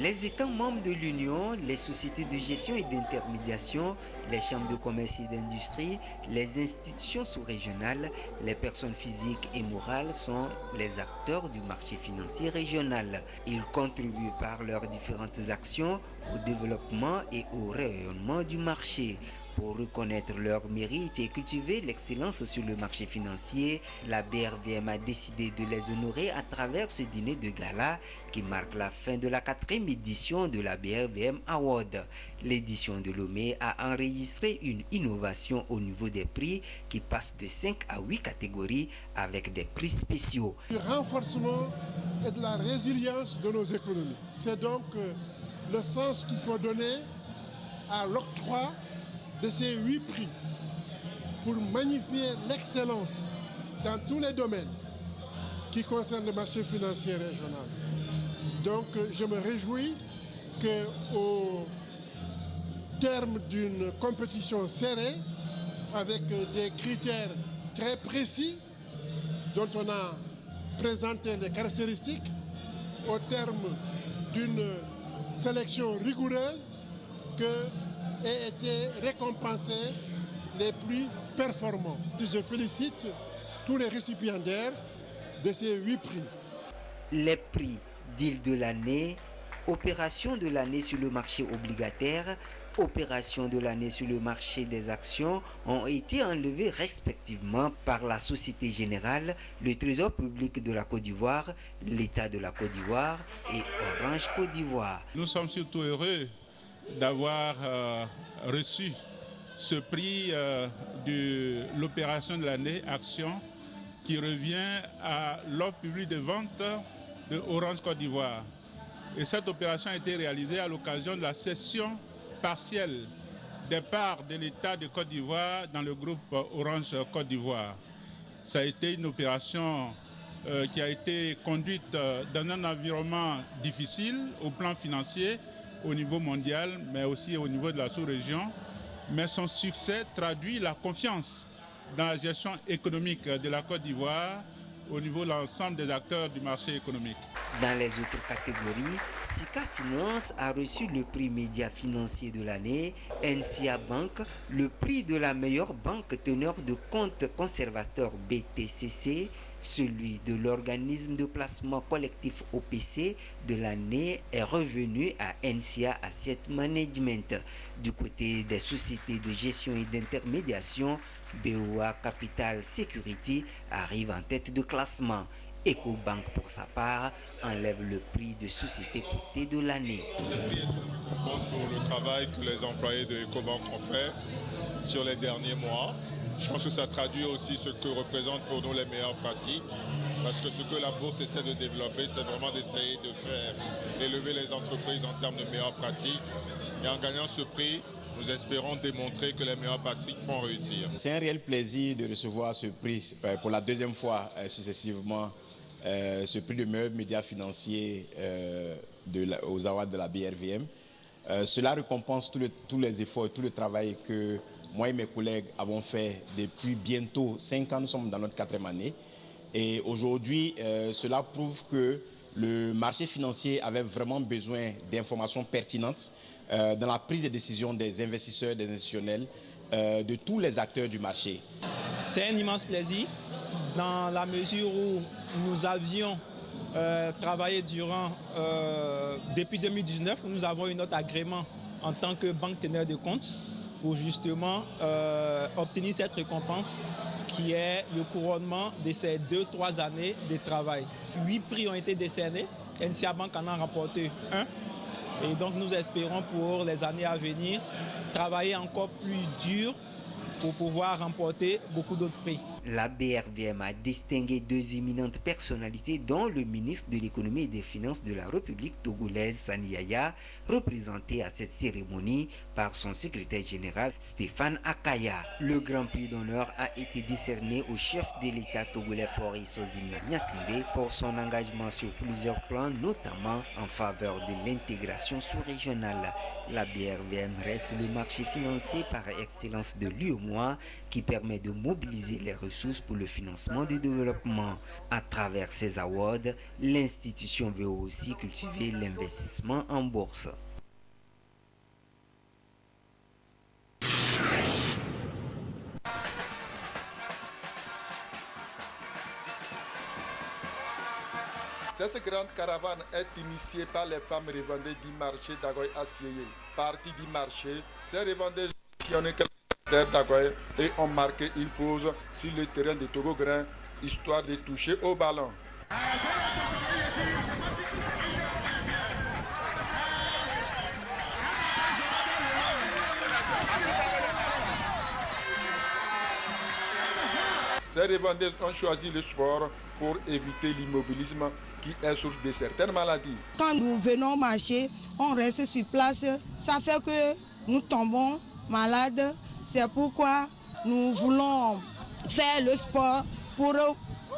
Les États membres de l'Union, les sociétés de gestion et d'intermédiation, les chambres de commerce et d'industrie, les institutions sous-régionales, les personnes physiques et morales sont les acteurs du marché financier régional. Ils contribuent par leurs différentes actions au développement et au rayonnement du marché. Pour reconnaître leurs mérites et cultiver l'excellence sur le marché financier, la BRVM a décidé de les honorer à travers ce dîner de gala qui marque la fin de la 4e édition de la BRVM Award. L'édition de Lomé a enregistré une innovation au niveau des prix qui passe de 5 à 8 catégories avec des prix spéciaux. Le renforcement et de la résilience de nos économies. C'est donc le sens qu'il faut donner à l'octroi de ces 8 prix pour magnifier l'excellence dans tous les domaines qui concernent le marché financier régional. Donc je me réjouis qu'au terme d'une compétition serrée, avec des critères très précis dont on a présenté les caractéristiques, au terme d'une sélection rigoureuse, que aient été récompensés les plus performants. Je félicite tous les récipiendaires de ces 8 prix. Les prix deal de l'année, opération de l'année sur le marché obligataire, opération de l'année sur le marché des actions ont été enlevés respectivement par la Société Générale, le Trésor public de la Côte d'Ivoire, l'État de la Côte d'Ivoire et Orange Côte d'Ivoire. Nous sommes surtout heureux d'avoir reçu ce prix de l'opération de l'année Action qui revient à l'offre publique de vente de Orange Côte d'Ivoire. Et cette opération a été réalisée à l'occasion de la cession partielle des parts de l'État de Côte d'Ivoire dans le groupe Orange Côte d'Ivoire. Ça a été une opération qui a été conduite dans un environnement difficile au plan financier, au niveau mondial, mais aussi au niveau de la sous-région. Mais son succès traduit la confiance dans la gestion économique de la Côte d'Ivoire au niveau de l'ensemble des acteurs du marché économique. Dans les autres catégories, Sika Finance a reçu le prix média financier de l'année, NCA Bank, le prix de la meilleure banque teneur de compte conservateur BTCC, celui de l'organisme de placement collectif OPC de l'année est revenu à NCA Asset Management. Du côté des sociétés de gestion et d'intermédiation, BOA Capital Security arrive en tête de classement. EcoBank, pour sa part, enlève le prix de société cotée de l'année. Ce prix est une récompense pour le travail que les employés de EcoBank ont fait sur les derniers mois. Je pense que ça traduit aussi ce que représentent pour nous les meilleures pratiques, parce que ce que la bourse essaie de développer, c'est vraiment d'essayer de faire élever les entreprises en termes de meilleures pratiques. Et en gagnant ce prix, nous espérons démontrer que les meilleures pratiques font réussir. C'est un réel plaisir de recevoir ce prix pour la deuxième fois successivement, ce prix de meilleur média financier aux awards de la BRVM. Cela récompense tous les efforts et tout le travail que moi et mes collègues avons fait depuis bientôt 5 ans. Nous sommes dans notre 4e année. Et aujourd'hui, cela prouve que le marché financier avait vraiment besoin d'informations pertinentes dans la prise de décision des investisseurs, des institutionnels, de tous les acteurs du marché. C'est un immense plaisir dans la mesure où nous avions travaillé depuis 2019, où nous avons eu notre agrément en tant que banque teneur de compte pour justement obtenir cette récompense qui est le couronnement de ces 2-3 années de travail. 8 prix ont été décernés, NCA Bank en a remporté 1. Et donc nous espérons pour les années à venir travailler encore plus dur pour pouvoir remporter beaucoup d'autres prix. La BRVM a distingué 2 éminentes personnalités, dont le ministre de l'économie et des finances de la République togolaise, Sani Yaya, représenté à cette cérémonie par son secrétaire général Stéphane Akaya. Le grand prix d'honneur a été décerné au chef de l'État togolais Faure Sozimna Gnassingbé pour son engagement sur plusieurs plans, notamment en faveur de l'intégration sous-régionale. La BRVM reste le marché financier par excellence de l'UEMOA mois qui permet de mobiliser les ressources pour le financement du développement. À travers ces awards, l'institution veut aussi cultiver l'investissement en bourse. Cette grande caravane est initiée par les femmes revendeuses du marché d'Agoy Assieye. Partie du marché, ces revendeuses ont que la terre d'Agoy et ont marqué une pause sur le terrain de Togo-Grain, histoire de toucher au ballon. Ces revendeuses ont choisi le sport pour éviter l'immobilisme qui est source de certaines maladies. Quand nous venons marcher, on reste sur place. Ça fait que nous tombons malades. C'est pourquoi nous voulons faire le sport pour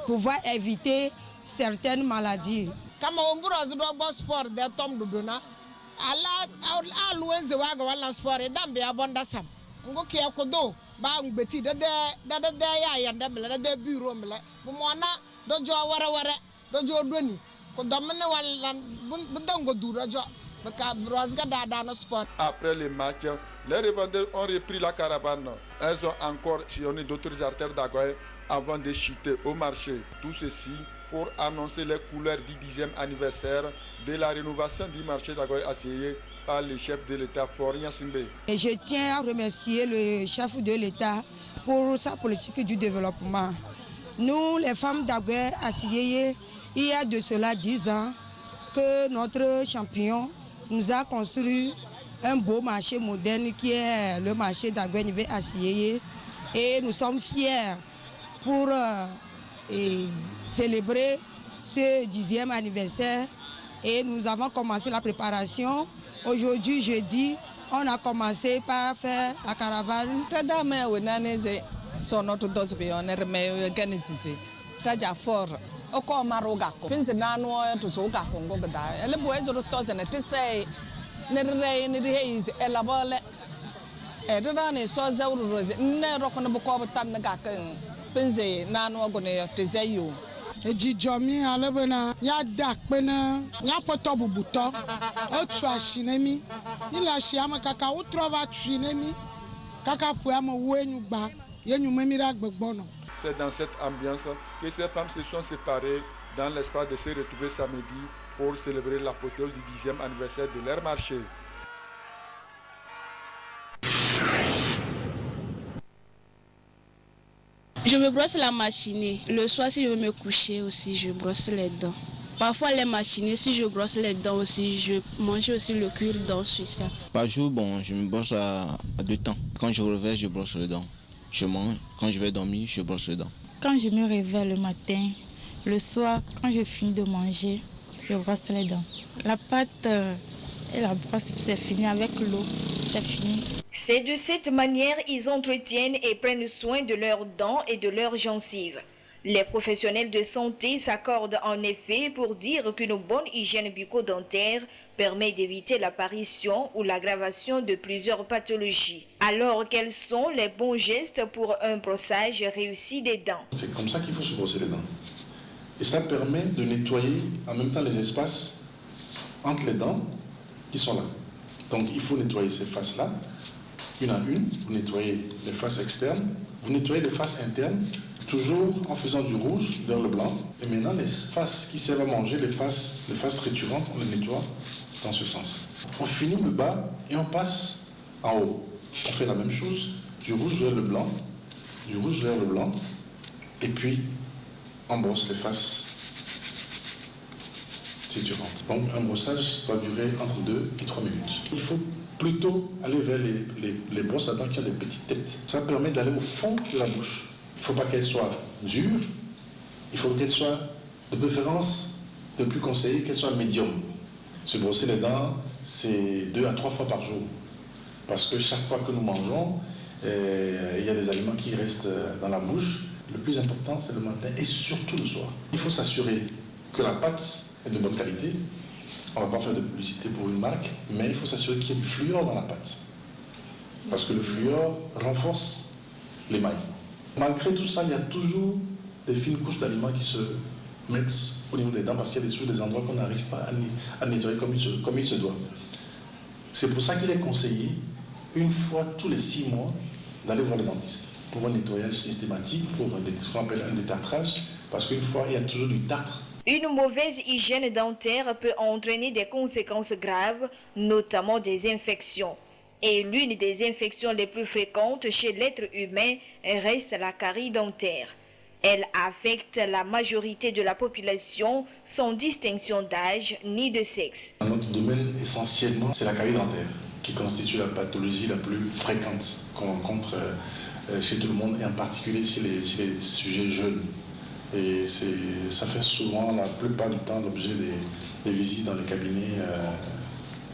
pouvoir éviter certaines maladies. Comme on veut sport de tom duduna, ala always the waga wala sport et dambe abondasam. Ngo ki akodo ba ngbeti de ya yanda mele de bureau mele. Bumona dojo wara dojo doni. Ko domene wala budango durajo. Après le match, les revendeurs ont repris la caravane. Elles ont encore sillonné d'autres artères d'Agoy avant de chuter au marché. Tout ceci pour annoncer les couleurs du 10e anniversaire de la rénovation du marché d'Agoy Assieye par le chef de l'État, Faure Gnassingbé. Je tiens à remercier le chef de l'État pour sa politique du développement. Nous, les femmes d'Agoy Assieye, il y a de cela 10 ans que notre champion nous a construit un beau marché moderne qui est le marché d'Agoy Assieye. Et nous sommes fiers pour célébrer ce 10e anniversaire. Et nous avons commencé la préparation. Aujourd'hui, jeudi, on a commencé par faire la caravane. Oko marugako pinze nanu to so ga kongo gada ele boy zo to ze ne tse ne re ne de is elabole e de na ne so za uru roze ne roko ne boko tan ga kan pinze nanu go ne te ze yo ejijo mi alebena ya da pe na ya foto bubuto o tu ashinemi ila shi amakaka o trova trinemi kaka fu am wo enu gba yenu memira gbegbono. C'est dans cette ambiance que ces femmes se sont séparées dans l'espace de se retrouver samedi pour célébrer l'apothéose du 10e anniversaire de leur marché. Je me brosse la machinée. Le soir, si je veux me coucher aussi, je brosse les dents. Parfois, les machinés, si je brosse les dents aussi, je mange aussi le cure-dents suisse. Par jour, bon, je me brosse à 2 temps. Quand je réveille, je brosse les dents. Je mange, quand je vais dormir, je brosse les dents. Quand je me réveille le matin, le soir, quand je finis de manger, je brosse les dents. La pâte et la brosse, c'est fini avec l'eau, c'est fini. C'est de cette manière qu'ils entretiennent et prennent soin de leurs dents et de leurs gencives. Les professionnels de santé s'accordent en effet pour dire qu'une bonne hygiène bucco-dentaire permet d'éviter l'apparition ou l'aggravation de plusieurs pathologies. Alors, quels sont les bons gestes pour un brossage réussi des dents? C'est comme ça qu'il faut se brosser les dents. Et ça permet de nettoyer en même temps les espaces entre les dents qui sont là. Donc, il faut nettoyer ces faces-là, une à une. Vous nettoyez les faces externes, vous nettoyez les faces internes, toujours en faisant du rouge vers le blanc. Et maintenant, les faces qui servent à manger, les faces triturantes, on les nettoie dans ce sens. On finit le bas et on passe en haut. On fait la même chose, du rouge vers le blanc, du rouge vers le blanc, et puis on brosse les faces triturantes. Donc un brossage doit durer entre 2 et 3 minutes. Il faut plutôt aller vers les brosses à dents qui ont des petites têtes. Ça permet d'aller au fond de la bouche. Il ne faut pas qu'elle soit dure, il faut qu'elle soit de préférence, de plus conseillé, qu'elle soit médium. Se brosser les dents, c'est 2 à 3 fois par jour. Parce que chaque fois que nous mangeons, il y a des aliments qui restent dans la bouche. Le plus important, c'est le matin et surtout le soir. Il faut s'assurer que la pâte est de bonne qualité. On ne va pas faire de publicité pour une marque, mais il faut s'assurer qu'il y ait du fluor dans la pâte. Parce que le fluor renforce l'émail. Malgré tout ça, il y a toujours des fines couches d'aliments qui se mettent au niveau des dents parce qu'il y a des endroits qu'on n'arrive pas à nettoyer comme il se doit. C'est pour ça qu'il est conseillé, une fois tous les 6 mois, d'aller voir le dentiste pour un nettoyage systématique, pour ce qu'on appelle un détartrage, parce qu'une fois, il y a toujours du tartre. Une mauvaise hygiène dentaire peut entraîner des conséquences graves, notamment des infections. Et l'une des infections les plus fréquentes chez l'être humain reste la carie dentaire. Elle affecte la majorité de la population sans distinction d'âge ni de sexe. Notre domaine essentiellement, c'est la carie dentaire qui constitue la pathologie la plus fréquente qu'on rencontre chez tout le monde et en particulier chez les sujets jeunes. Et ça fait souvent, la plupart du temps, l'objet des visites dans les cabinets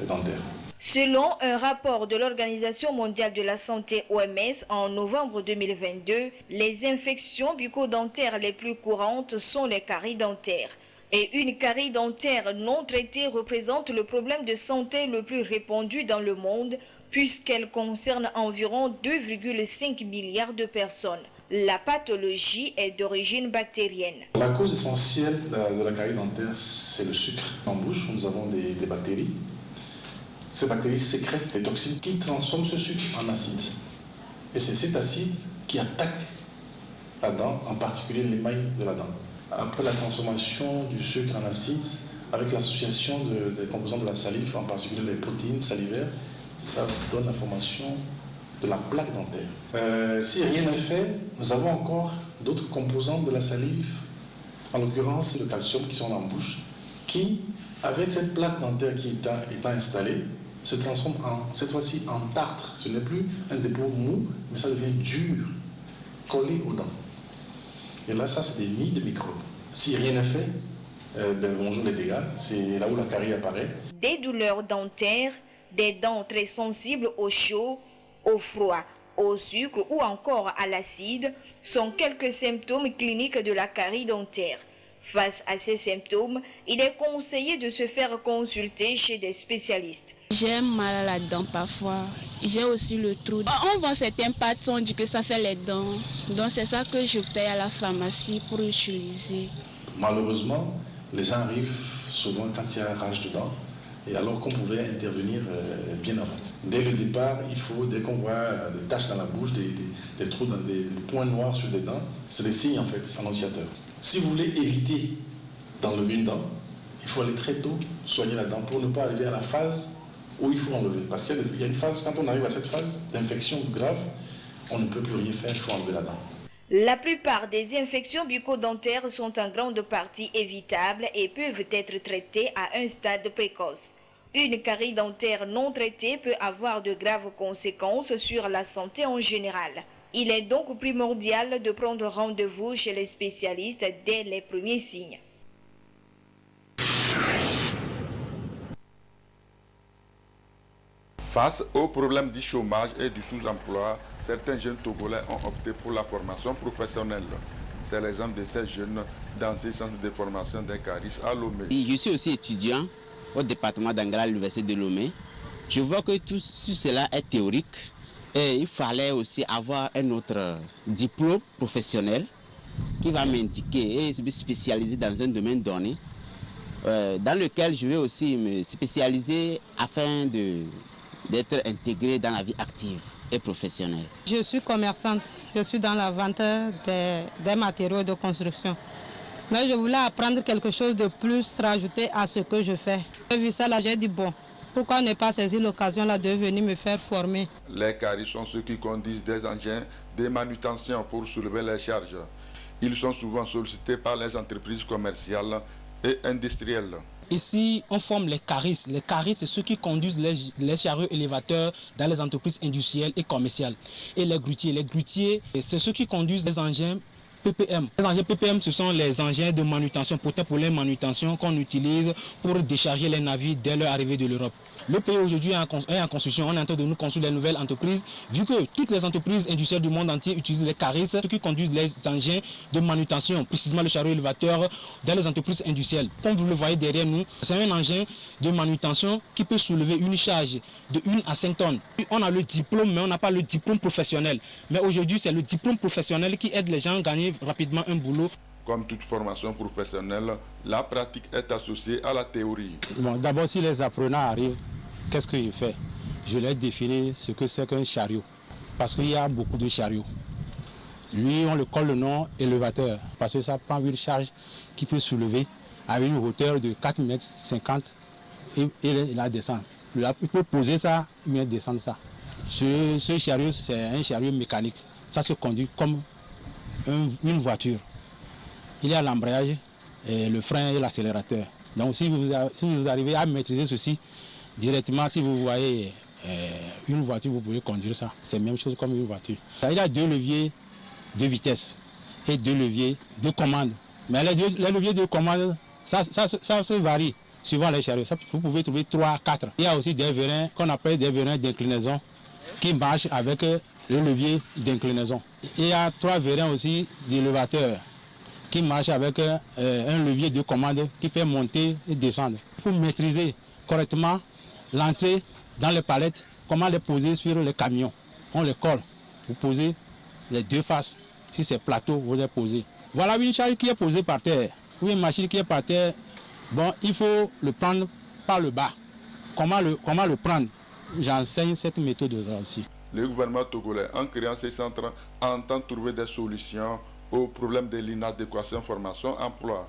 dentaires. Selon un rapport de l'Organisation mondiale de la santé OMS en novembre 2022, les infections bucco-dentaires les plus courantes sont les caries dentaires. Et une carie dentaire non traitée représente le problème de santé le plus répandu dans le monde puisqu'elle concerne environ 2,5 milliards de personnes. La pathologie est d'origine bactérienne. La cause essentielle de la carie dentaire, c'est le sucre. En bouche, nous avons des bactéries. Ces bactéries sécrètent des toxines qui transforment ce sucre en acide. Et c'est cet acide qui attaque la dent, en particulier l'émail de la dent. Après la transformation du sucre en acide, avec l'association des composants de la salive, en particulier les protéines salivaires, ça donne la formation de la plaque dentaire. Si rien n'est fait, nous avons encore d'autres composants de la salive, en l'occurrence le calcium qui sont en bouche, qui, avec cette plaque dentaire qui est installée, se transforme cette fois-ci en tartre. Ce n'est plus un dépôt mou, mais ça devient dur, collé aux dents. Et là, ça, c'est des nids de microbes. Si rien n'est fait, bonjour les dégâts, c'est là où la carie apparaît. Des douleurs dentaires, des dents très sensibles au chaud, au froid, au sucre ou encore à l'acide sont quelques symptômes cliniques de la carie dentaire. Face à ces symptômes, il est conseillé de se faire consulter chez des spécialistes. J'ai mal à la dent parfois. J'ai aussi le trou. On vend certaines pâtes, on dit que ça fait les dents. Donc c'est ça que je paye à la pharmacie pour utiliser. Malheureusement, les gens arrivent souvent quand il y a rage de dents, et alors qu'on pouvait intervenir bien avant. Dès le départ, dès qu'on voit des taches dans la bouche, des trous, des points noirs sur des dents, c'est des signes en fait annonciateurs. Si vous voulez éviter d'enlever une dent, il faut aller très tôt soigner la dent pour ne pas arriver à la phase où il faut enlever. Parce qu'il y a une phase, quand on arrive à cette phase d'infection grave, on ne peut plus rien faire, il faut enlever la dent. La plupart des infections bucco-dentaires sont en grande partie évitables et peuvent être traitées à un stade précoce. Une carie dentaire non traitée peut avoir de graves conséquences sur la santé en général. Il est donc primordial de prendre rendez-vous chez les spécialistes dès les premiers signes. Face au problème du chômage et du sous-emploi, certains jeunes Togolais ont opté pour la formation professionnelle. C'est l'exemple de ces jeunes dans ces centres de formation des caristes à Lomé. Je suis aussi étudiant au département d'Angra à l'université de Lomé. Je vois que tout cela est théorique. Et il fallait aussi avoir un autre diplôme professionnel qui va m'indiquer et me spécialiser dans un domaine donné, dans lequel je vais aussi me spécialiser afin d'être intégré dans la vie active et professionnelle. Je suis commerçante, je suis dans la vente des matériaux de construction. Mais je voulais apprendre quelque chose de plus, rajouter à ce que je fais. J'ai vu ça là, j'ai dit bon. Pourquoi ne pas saisir l'occasion là de venir me faire former? Les caristes sont ceux qui conduisent des engins de manutention pour soulever les charges. Ils sont souvent sollicités par les entreprises commerciales et industrielles. Ici, on forme les caristes. Les caristes, c'est ceux qui conduisent les chariots élévateurs dans les entreprises industrielles et commerciales. Et les grutiers, c'est ceux qui conduisent les engins PPM. Les engins PPM, ce sont les engins de manutention, pour les manutentio qu'on utilise pour décharger les navires dès leur arrivée de l'Europe. Le pays aujourd'hui est en construction, on est en train de nous construire des nouvelles entreprises, vu que toutes les entreprises industrielles du monde entier utilisent les carisses, ceux qui conduisent les engins de manutention, précisément le chariot élévateur dans les entreprises industrielles. Comme vous le voyez derrière nous, c'est un engin de manutention qui peut soulever une charge de 1 à 5 tonnes. On a le diplôme, mais on n'a pas le diplôme professionnel. Mais aujourd'hui, c'est le diplôme professionnel qui aide les gens à gagner rapidement un boulot. Comme toute formation professionnelle, la pratique est associée à la théorie. Bon, d'abord, si les apprenants arrivent, qu'est-ce que je fais? Je leur définis ce que c'est qu'un chariot. Parce qu'il y a beaucoup de chariots. Lui, on le colle le nom élévateur. Parce que ça prend une charge qui peut soulever à une hauteur de 4,50 m et la descend. Il peut poser ça, mais descendre ça. Ce chariot, c'est un chariot mécanique. Ça se conduit comme une voiture. Il y a l'embrayage, le frein et l'accélérateur. Donc si vous arrivez à maîtriser ceci directement, si vous voyez une voiture, vous pouvez conduire ça. C'est la même chose comme une voiture. Il y a 2 leviers de vitesse et 2 leviers de commande. Mais les leviers de commande, ça se varie suivant les chariots. Vous pouvez trouver 3, 4. Il y a aussi des vérins qu'on appelle des vérins d'inclinaison qui marchent avec le levier d'inclinaison. Il y a 3 vérins aussi d'élévateurs qui marche avec un levier de commande qui fait monter et descendre. Il faut maîtriser correctement l'entrée dans les palettes, comment les poser sur les camions. On les colle, vous posez les 2 faces. Si c'est plateau, vous les posez. Voilà une charge qui est posée par terre, ou une machine qui est par terre. Bon, il faut le prendre par le bas. Comment le prendre? J'enseigne cette méthode aussi. Le gouvernement togolais, en créant ces centres, entend trouver des solutions au problème de l'inadéquation formation-emploi.